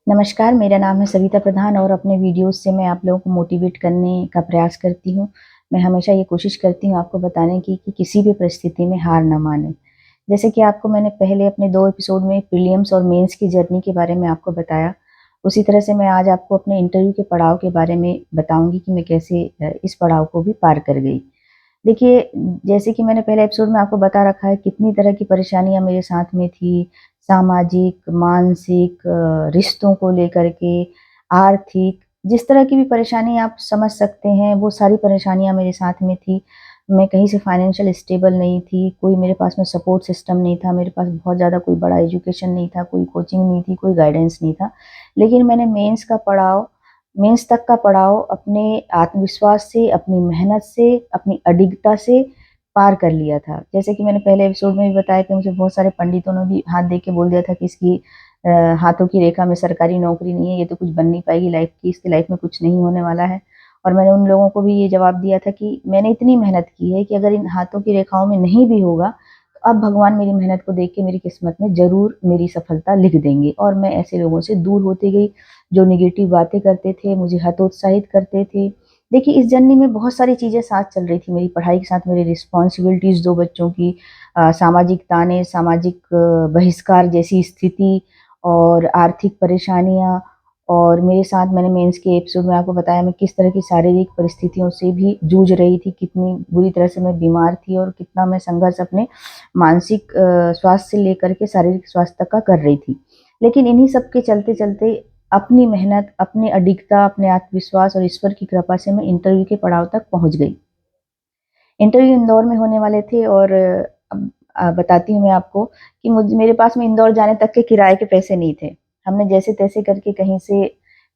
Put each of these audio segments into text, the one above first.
नमस्कार, मेरा नाम है सविता प्रधान और अपने वीडियोज़ से मैं आप लोगों को मोटिवेट करने का प्रयास करती हूँ। मैं हमेशा ये कोशिश करती हूँ आपको बताने की कि किसी भी परिस्थिति में हार ना मानें। जैसे कि आपको मैंने पहले अपने 2 एपिसोड में प्रीलिम्स और मेंस की जर्नी के बारे में आपको बताया, उसी तरह से मैं आज आपको अपने इंटरव्यू के पड़ाव के बारे में बताऊँगी कि मैं कैसे इस पड़ाव को भी पार कर गई। देखिए, जैसे कि मैंने पहले एपिसोड में आपको बता रखा है कितनी तरह की परेशानियाँ मेरे साथ में थी, सामाजिक, मानसिक रिश्तों को लेकर के, आर्थिक, जिस तरह की भी परेशानी आप समझ सकते हैं, वो सारी परेशानियाँ मेरे साथ में थी। मैं कहीं से फाइनेंशियल स्टेबल नहीं थी, कोई मेरे पास में सपोर्ट सिस्टम नहीं था, मेरे पास बहुत ज़्यादा कोई बड़ा एजुकेशन नहीं था, कोई कोचिंग नहीं थी, कोई गाइडेंस नहीं था। लेकिन मैंने मेंस तक का पड़ाव अपने आत्मविश्वास से, अपनी मेहनत से, अपनी अडिगता से पार कर लिया था। जैसे कि मैंने पहले एपिसोड में भी बताया कि मुझे बहुत सारे पंडितों ने भी हाथ देके बोल दिया था कि इसकी हाथों की रेखा में सरकारी नौकरी नहीं है, ये तो कुछ बन नहीं पाएगी लाइफ की, इसकी लाइफ में कुछ नहीं होने वाला है। और मैंने उन लोगों को भी ये जवाब दिया था कि मैंने इतनी मेहनत की है कि अगर इन हाथों की रेखाओं में नहीं भी होगा, तो अब भगवान मेरी मेहनत को देख के मेरी किस्मत में ज़रूर मेरी सफलता लिख देंगे। और मैं ऐसे लोगों से दूर होती गई, जो नेगेटिव बातें करते थे, मुझे हतोत्साहित करते थे। देखिए, इस जर्नी में बहुत सारी चीज़ें साथ चल रही थी, मेरी पढ़ाई के साथ मेरी रिस्पॉन्सिबिलिटीज़ 2 बच्चों की, सामाजिक ताने, सामाजिक बहिष्कार जैसी स्थिति और आर्थिक परेशानियाँ। और मेरे साथ मैंने मेंस के एपिसोड में आपको बताया मैं किस तरह की शारीरिक परिस्थितियों से भी जूझ रही थी, कितनी बुरी तरह से मैं बीमार थी और कितना मैं संघर्ष अपने मानसिक स्वास्थ्य से लेकर के शारीरिक स्वास्थ्य तक का कर रही थी। लेकिन इन्हीं सब के चलते-चलते अपनी मेहनत, अपनी अडिगता, अपने आत्मविश्वास और ईश्वर की कृपा से मैं इंटरव्यू के पड़ाव तक पहुँच गई। इंटरव्यू इंदौर में होने वाले थे और अब बताती हूँ मैं आपको कि मेरे पास में इंदौर जाने तक के किराए के पैसे नहीं थे। हमने जैसे-तैसे करके कहीं से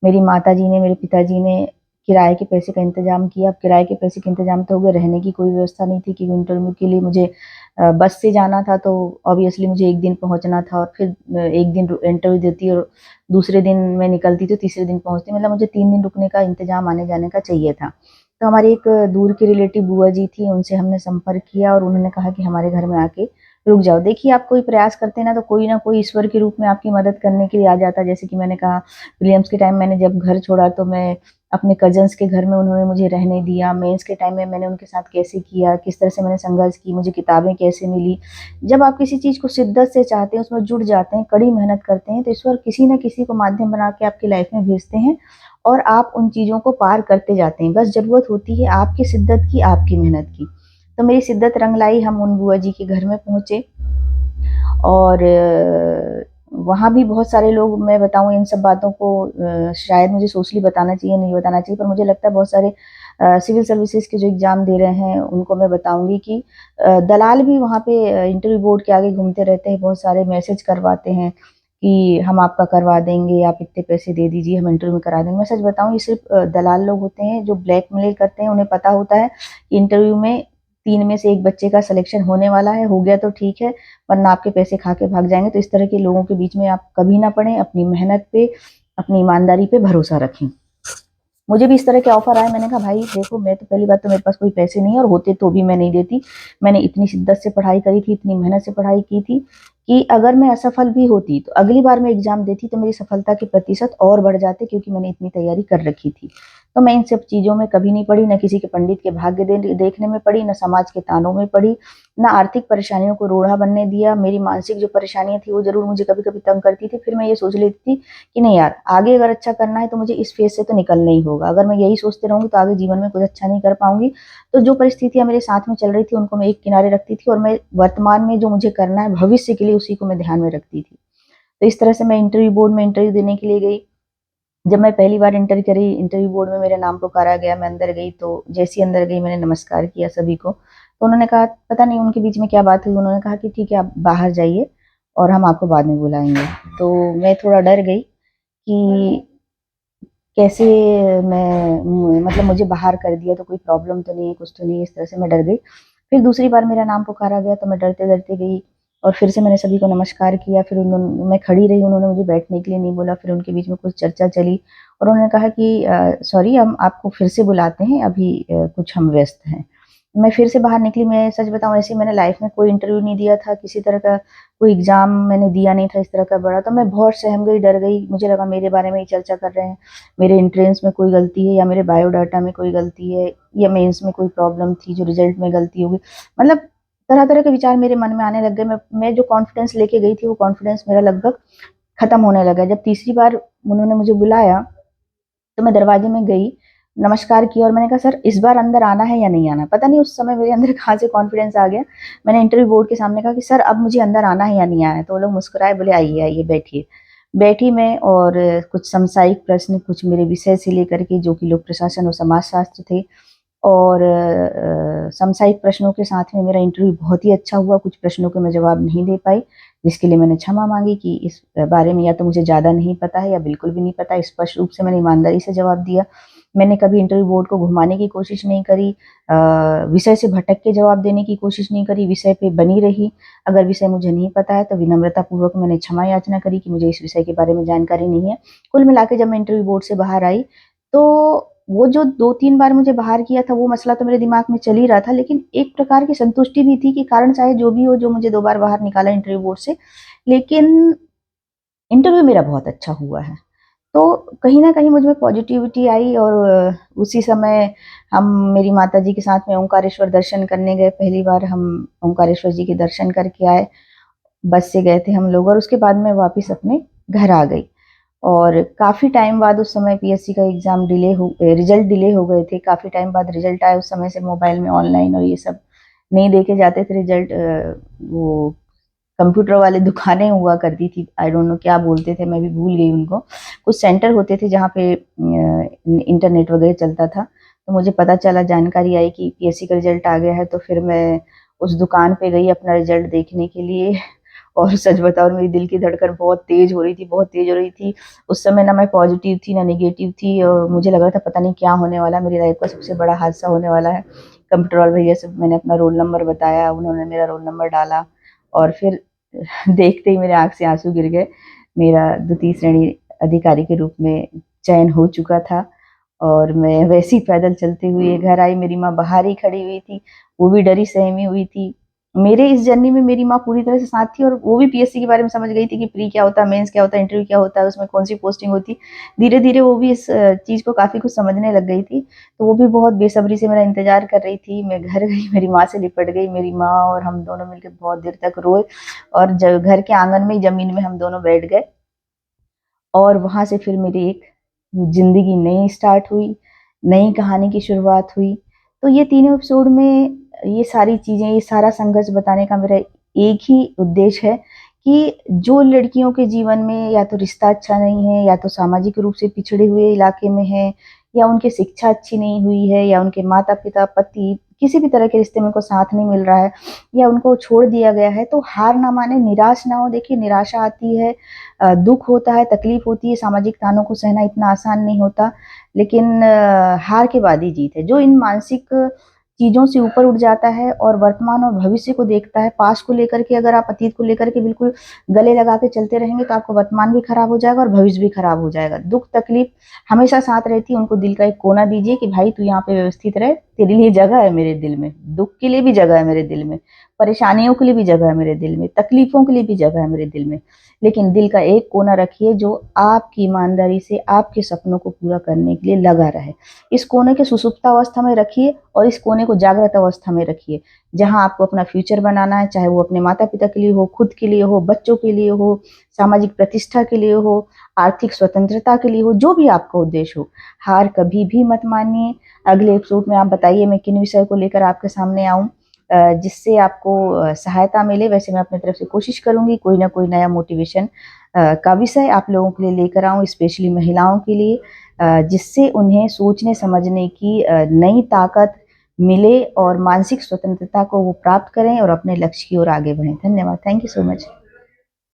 मेरी माताजी ने, मेरे पिताजी ने किराए के पैसे का इंतज़ाम किया। अब किराए के पैसे का इंतज़ाम तो हो गया, रहने की कोई व्यवस्था नहीं थी क्योंकि इंटरव्यू के लिए मुझे बस से जाना था, तो ऑब्वियसली मुझे 1 दिन पहुँचना था और फिर 1 दिन इंटरव्यू देती और दूसरे दिन मैं निकलती तो तीसरे दिन पहुँचती, मतलब मुझे 3 दिन रुकने का इंतज़ाम आने-जाने का चाहिए था। तो हमारी एक दूर की रिलेटिव बुआ जी थी, उनसे हमने संपर्क किया और उन्होंने कहा कि हमारे घर में आके रुक जाओ। देखिए, आप कोई प्रयास करते हैं ना, तो कोई ना कोई ईश्वर के रूप में आपकी मदद करने के लिए आ जाता है। जैसे कि मैंने कहा, विलियम्स के टाइम मैंने जब घर छोड़ा, तो मैं अपने कज़िन्स के घर में उन्होंने मुझे रहने दिया। मेंस के टाइम में मैंने उनके साथ कैसे किया, किस तरह से मैंने संघर्ष की, मुझे किताबें कैसे मिली। जब आप किसी चीज़ को शिद्दत से चाहते हैं, उसमें जुट जाते हैं, कड़ी मेहनत करते हैं, तो ईश्वर किसी न किसी को माध्यम बना के आपकी लाइफ़ में भेजते हैं और आप उन चीज़ों को पार करते जाते हैं। बस ज़रूरत होती है आपकी शिद्दत की, आपकी मेहनत की। तो मेरी शिद्दत रंग लाई, हम उन बुआ जी के घर में पहुँचे और वहाँ भी बहुत सारे लोग, मैं बताऊँ इन सब बातों को शायद मुझे सोशली बताना चाहिए, नहीं बताना चाहिए, पर मुझे लगता है बहुत सारे सिविल सर्विसेज़ के जो एग्ज़ाम दे रहे हैं, उनको मैं बताऊँगी कि दलाल भी वहाँ पे इंटरव्यू बोर्ड के आगे घूमते रहते हैं, बहुत सारे मैसेज करवाते हैं कि हम आपका करवा देंगे, आप इतने पैसे दे दीजिए, हम इंटरव्यू में करा देंगे। मैं सच बताऊँ, ये सिर्फ़ दलाल लोग होते हैं जो ब्लैकमेल करते हैं, उन्हें पता होता है कि इंटरव्यू में 3 में से 1 बच्चे का सिलेक्शन होने वाला है, हो गया तो ठीक है, वरना आपके पैसे खा के भाग जाएँगे। तो इस तरह के लोगों के बीच में आप कभी ना पड़ें, अपनी मेहनत पे, अपनी ईमानदारी पे भरोसा रखें। मुझे भी इस तरह के ऑफ़र आए, मैंने कहा भाई देखो, मैं तो पहली बात तो मेरे पास कोई पैसे नहीं है और होते तो भी मैं नहीं देती। मैंने इतनी शिद्दत से पढ़ाई करी थी, इतनी मेहनत से पढ़ाई की थी कि अगर मैं असफल भी होती, तो अगली बार मैं एग्ज़ाम देती तो मेरी सफलता के प्रतिशत और बढ़ जाते, क्योंकि मैंने इतनी तैयारी कर रखी थी। तो मैं इन सब चीज़ों में कभी नहीं पड़ी, ना किसी के पंडित के भाग्य देखने में पड़ी, ना समाज के तानों में पड़ी, ना आर्थिक परेशानियों को रोड़ा बनने दिया। मेरी मानसिक जो परेशानियाँ थी, वो ज़रूर मुझे कभी-कभी तंग करती थी। फिर मैं ये सोच लेती थी कि नहीं यार, आगे अगर अच्छा करना है तो मुझे इस फ़ेज़ से तो निकलना ही होगा। अगर मैं यही सोचते रहूँगी तो आगे जीवन में कुछ अच्छा नहीं कर पाऊँगी। तो जो परिस्थितियाँ मेरे साथ में चल रही थी, उनको मैं एक किनारे रखती थी और मैं वर्तमान में जो मुझे करना है भविष्य के लिए, उसी को मैं ध्यान में रखती थी। तो इस तरह से मैं इंटरव्यू बोर्ड में इंटरव्यू देने के लिए गई। जब मैं पहली बार इंटरव्यू बोर्ड में मेरा नाम पुकारा गया, मैं अंदर गई, तो जैसे ही अंदर गई मैंने नमस्कार किया सभी को। तो उन्होंने कहा, पता नहीं उनके बीच में क्या बात हुई, उन्होंने कहा कि ठीक है, आप बाहर जाइए और हम आपको बाद में बुलाएँगे। तो मैं थोड़ा डर गई कि कैसे मतलब मुझे बाहर कर दिया तो कोई प्रॉब्लम तो नहीं है, कुछ तो नहीं है, इस तरह से मैं डर गई। फिर दूसरी बार मेरा नाम पुकारा गया तो मैं डरते-डरते गई और फिर से मैंने सभी को नमस्कार किया। फिर मैं खड़ी रही, उन्होंने मुझे बैठने के लिए नहीं बोला। फिर उनके बीच में कुछ चर्चा चली और उन्होंने कहा कि सॉरी, हम आपको फिर से बुलाते हैं, अभी कुछ हम व्यस्त हैं। मैं फिर से बाहर निकली। मैं सच बताऊँ, ऐसे मैंने लाइफ में कोई इंटरव्यू नहीं दिया था, किसी तरह का कोई एग्ज़ाम मैंने दिया नहीं था इस तरह का बड़ा। तो मैं बहुत सहम गई, डर गई। मुझे लगा मेरे बारे में ही चर्चा कर रहे हैं, मेरे एंट्रेंस में कोई गलती है या मेरे बायोडाटा में कोई गलती है या मेंस में कोई प्रॉब्लम थी जो रिज़ल्ट में गलती होगी। मतलब तरह-तरह के विचार मेरे मन में आने लग गए। मैं जो कॉन्फिडेंस लेके गई थी, वो कॉन्फिडेंस मेरा लगभग खत्म होने लगा। जब तीसरी बार उन्होंने मुझे बुलाया, तो मैं दरवाजे में गई, नमस्कार किया और मैंने कहा, सर इस बार अंदर आना है या नहीं आना? पता नहीं उस समय मेरे अंदर कहाँ से कॉन्फिडेंस आ गया। मैंने इंटरव्यू बोर्ड के सामने कहा कि सर अब मुझे अंदर आना है या नहीं आना है? तो वो लोग मुस्कुराए, बोले आइए आइए बैठिए। बैठी मैं, और कुछ समसामयिक प्रश्न, कुछ मेरे विषय से लेकर के जो कि लोक प्रशासन और समाज शास्त्र थे, और समसामयिक प्रश्नों के साथ में मेरा इंटरव्यू बहुत ही अच्छा हुआ। कुछ प्रश्नों के मैं जवाब नहीं दे पाई, जिसके लिए मैंने क्षमा माँगी कि इस बारे में या तो मुझे ज़्यादा नहीं पता है या बिल्कुल भी नहीं पता। स्पष्ट रूप से मैंने ईमानदारी से जवाब दिया। मैंने कभी इंटरव्यू बोर्ड को घुमाने की कोशिश नहीं करी, विषय से भटक के जवाब देने की कोशिश नहीं करी, विषय पे बनी रही। अगर विषय मुझे नहीं पता है तो विनम्रतापूर्वक मैंने क्षमा याचना करी कि मुझे इस विषय के बारे में जानकारी नहीं है। कुल मिला के जब मैं इंटरव्यू बोर्ड से बाहर आई, तो वो जो 2-3 बार मुझे बाहर किया था, वो मसला तो मेरे दिमाग में चल ही रहा था, लेकिन एक प्रकार की संतुष्टि भी थी कि कारण चाहे जो भी हो, जो मुझे 2 बार बाहर निकाला इंटरव्यू बोर्ड से, लेकिन इंटरव्यू मेरा बहुत अच्छा हुआ है। तो कहीं न कहीं मुझ में पॉज़िटिविटी आई, और उसी समय हम मेरी माताजी के साथ में ओंकारेश्वर दर्शन करने गए। पहली बार हम ओंकारेश्वर जी के दर्शन करके आए। बस से गए थे हम लोग, और उसके बाद मैं वापस अपने घर आ गई। और काफ़ी टाइम बाद, उस समय पीएससी का एग्ज़ाम रिज़ल्ट डिले हो गए थे। काफ़ी टाइम बाद रिज़ल्ट आए। उस समय से मोबाइल में ऑनलाइन और ये सब नहीं देखे जाते थे रिज़ल्ट। वो कंप्यूटर वाले दुकानें हुआ करती थी, आई डोंट नो क्या बोलते थे, मैं भी भूल गई उनको। कुछ सेंटर होते थे जहाँ पे इंटरनेट वगैरह चलता था। तो मुझे पता चला, जानकारी आई कि पीएससी का रिज़ल्ट आ गया है, तो फिर मैं उस दुकान पे गई अपना रिज़ल्ट देखने के लिए। और सच बताऊँ, मेरी दिल की धड़कन बहुत तेज़ हो रही थी, बहुत तेज़ हो रही थी। उस समय ना मैं पॉज़िटिव थी, ना नेगेटिव थी, और मुझे लग रहा था पता नहीं क्या होने वाला है, मेरी लाइफ़ का सबसे बड़ा हादसा होने वाला है। कंप्यूटर वाले भैया से मैंने अपना रोल नंबर बताया, उन्होंने मेरा रोल नंबर डाला, और फिर देखते ही मेरे आँख से आँसू गिर गए। मेरा द्वितीय श्रेणी अधिकारी के रूप में चयन हो चुका था, और मैं वैसे ही पैदल चलते हुए घर आई। मेरी माँ बाहर ही खड़ी हुई थी, वो भी डरी सहमी हुई थी। मेरे इस जर्नी में मेरी माँ पूरी तरह से साथ थी, और वो भी पीएससी के बारे में समझ गई थी कि प्री क्या होता है, मेंस क्या होता है, इंटरव्यू क्या होता है, उसमें कौन-सी पोस्टिंग होती है। धीरे-धीरे वो भी इस चीज़ को काफ़ी कुछ समझने लग गई थी, तो वो भी बहुत बेसब्री से मेरा इंतज़ार कर रही थी। मैं घर गई, मेरी माँ से लिपट गई, मेरी माँ और हम दोनों मिलके बहुत देर तक रोए, और ज घर के आँगन में ही ज़मीन में हम दोनों बैठ गए, और वहाँ से फिर मेरी एक ज़िंदगी नई स्टार्ट हुई, नई कहानी की शुरुआत हुई। तो ये तीनों एपिसोड में ये सारी चीज़ें, ये सारा संघर्ष बताने का मेरा एक ही उद्देश्य है कि जो लड़कियों के जीवन में या तो रिश्ता अच्छा नहीं है, या तो सामाजिक रूप से पिछड़े हुए इलाके में हैं, या उनकी शिक्षा अच्छी नहीं हुई है, या उनके माता-पिता, पति किसी भी तरह के रिश्ते में उनको साथ नहीं मिल रहा है, या उनको छोड़ दिया गया है, तो हार ना मानें, निराश ना हों। देखिए, निराशा आती है, दुःख होता है, तकलीफ़ होती है, सामाजिक तानों को सहना इतना आसान नहीं होता, लेकिन हार के बाद ही जीत है। जो इन मानसिक चीज़ों से ऊपर उठ जाता है और वर्तमान और भविष्य को देखता है, पास्ट को लेकर के अगर आप अतीत को लेकर के बिल्कुल गले लगा के चलते रहेंगे, तो आपका वर्तमान भी खराब हो जाएगा और भविष्य भी खराब हो जाएगा। दुःख तकलीफ़ हमेशा साथ रहती है, उनको दिल का एक कोना दीजिए कि भाई तू यहाँ पे व्यवस्थित रह, तेरे लिए जगह है मेरे दिल में, दुःख के लिए भी जगह है मेरे दिल में, परेशानियों के लिए भी जगह है मेरे दिल में, तकलीफ़ों के लिए भी जगह है मेरे दिल में। लेकिन दिल का एक कोना रखिए जो आपकी ईमानदारी से आपके सपनों को पूरा करने के लिए लगा रहे। इस कोने को सुषुप्तावस्था में रखिए, और इस कोने को जागृत अवस्था में रखिए, जहाँ आपको अपना फ्यूचर बनाना है, चाहे वो अपने माता-पिता के लिए हो, खुद के लिए हो, बच्चों के लिए हो, सामाजिक प्रतिष्ठा के लिए हो, आर्थिक स्वतंत्रता के लिए हो, जो भी आपका उद्देश्य हो। हार कभी भी मत मानिए। अगले एपिसोड में आप बताइए मैं किन विषय को लेकर आपके सामने आऊँ, जिससे आपको सहायता मिले। वैसे मैं अपनी तरफ से कोशिश करूँगी कोई ना कोई नया मोटिवेशन का विषय आप लोगों के लिए लेकर आऊँ, स्पेशली महिलाओं के लिए, जिससे उन्हें सोचने समझने की नई ताकत मिले और मानसिक स्वतंत्रता को वो प्राप्त करें और अपने लक्ष्य की ओर आगे बढ़ें। धन्यवाद। Thank you so much.